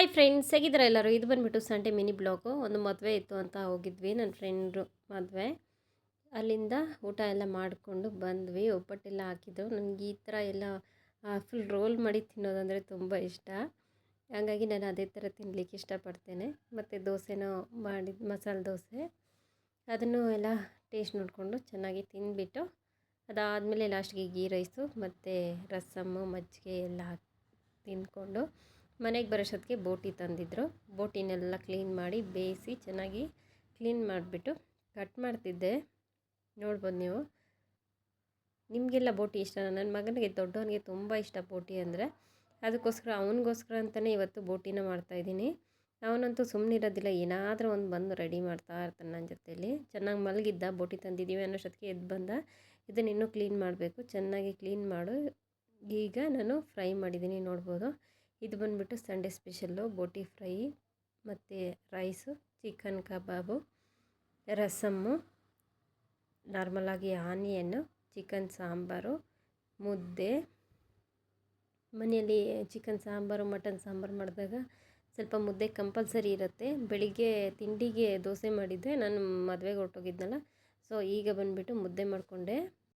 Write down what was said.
Hi friends, ಹೇಗಿದ್ದೀರಾ ಎಲ್ಲರೂ? ಇದು ಬಂದುಬಿಟ್ಟು ಸಂಡೇ ಮಿನಿ ಬ್ಲಾಗು. ಒಂದು ಮದುವೆ ಇತ್ತು ಅಂತ ಹೋಗಿದ್ವಿ, ನನ್ನ ಫ್ರೆಂಡ್ರು ಮದುವೆ. ಅಲ್ಲಿಂದ ಊಟ ಎಲ್ಲ ಮಾಡಿಕೊಂಡು ಬಂದ್ವಿ. ಒಬ್ಬಟ್ಟೆಲ್ಲ ಹಾಕಿದ್ರು. ನನಗೆ ಈ ಥರ ಎಲ್ಲ ಫುಲ್ ರೋಲ್ ಮಾಡಿ ತಿನ್ನೋದಂದರೆ ತುಂಬ ಇಷ್ಟ. ಹಾಗಾಗಿ ನಾನು ಅದೇ ಥರ ತಿನ್ನಲಿಕ್ಕೆ ಇಷ್ಟಪಡ್ತೇನೆ. ಮತ್ತು ದೋಸೆನೂ ಮಾಡಿದ್ದು, ಮಸಾಲೆ ದೋಸೆ, ಅದನ್ನು ಎಲ್ಲ ಟೇಸ್ಟ್ ನೋಡಿಕೊಂಡು ಚೆನ್ನಾಗಿ ತಿಂದುಬಿಟ್ಟು ಅದಾದಮೇಲೆ ಲಾಸ್ಟಿಗೆ ಗೀ ರೈಸು ಮತ್ತು ರಸಮ್ಮು ಮಜ್ಜಿಗೆ ಎಲ್ಲ ತಿಂದ್ಕೊಂಡು ಮನೆಗೆ ಬರೋಷ್ಟೊತ್ತಿಗೆ ಬೋಟಿ ತಂದಿದ್ದರು. ಬೋಟಿನೆಲ್ಲ ಕ್ಲೀನ್ ಮಾಡಿ ಬೇಯಿಸಿ ಚೆನ್ನಾಗಿ ಕ್ಲೀನ್ ಮಾಡಿಬಿಟ್ಟು ಕಟ್ ಮಾಡ್ತಿದ್ದೆ. ನೋಡ್ಬೋದು ನೀವು. ನಿಮಗೆಲ್ಲ ಬೋಟಿ ಇಷ್ಟ? ನನ್ನ ಮಗನಿಗೆ, ದೊಡ್ಡವನಿಗೆ ತುಂಬ ಇಷ್ಟ ಬೋಟಿ ಅಂದರೆ. ಅದಕ್ಕೋಸ್ಕರ ಅವನಿಗೋಸ್ಕರ ಅಂತಲೇ ಇವತ್ತು ಬೋಟಿನ ಮಾಡ್ತಾಯಿದ್ದೀನಿ. ಅವನಂತೂ ಸುಮ್ಮನಿರೋದಿಲ್ಲ, ಏನಾದರೂ ಒಂದು ಬಂದು ರೆಡಿ ಮಾಡ್ತಾ ಇರ್ತಾನೆ ನನ್ನ ಜೊತೆಯಲ್ಲಿ. ಚೆನ್ನಾಗಿ ಮಲಗಿದ್ದ, ಬೋಟಿ ತಂದಿದ್ದೀವಿ ಅನ್ನೋಷ್ಟೊತ್ತಿಗೆ ಎದ್ದು ಬಂದ. ಇದನ್ನು ಇನ್ನೂ ಕ್ಲೀನ್ ಮಾಡಬೇಕು. ಚೆನ್ನಾಗಿ ಕ್ಲೀನ್ ಮಾಡು. ಈಗ ನಾನು ಫ್ರೈ ಮಾಡಿದ್ದೀನಿ, ನೋಡ್ಬೋದು. ಇದು ಬಂದುಬಿಟ್ಟು ಸಂಡೇ ಸ್ಪೆಷಲ್ಲು ಬೋಟಿ ಫ್ರೈ ಮತ್ತು ರೈಸು, ಚಿಕನ್ ಕಬಾಬು, ರಸಮ್ಮು, ನಾರ್ಮಲಾಗಿ ಆನಿಯನ್ನು, ಚಿಕನ್ ಸಾಂಬಾರು, ಮುದ್ದೆ. ಮನೆಯಲ್ಲಿ ಚಿಕನ್ ಸಾಂಬಾರು, ಮಟನ್ ಸಾಂಬಾರು ಮಾಡಿದಾಗ ಸ್ವಲ್ಪ ಮುದ್ದೆ ಕಂಪಲ್ಸರಿ ಇರುತ್ತೆ. ಬೆಳಿಗ್ಗೆ ತಿಂಡಿಗೆ ದೋಸೆ ಮಾಡಿದ್ದೆ, ನಾನು ಮದುವೆಗೆ ಹೊರಟೋಗಿದ್ನಲ್ಲ. ಸೊ ಈಗ ಬಂದುಬಿಟ್ಟು ಮುದ್ದೆ ಮಾಡಿಕೊಂಡೆ.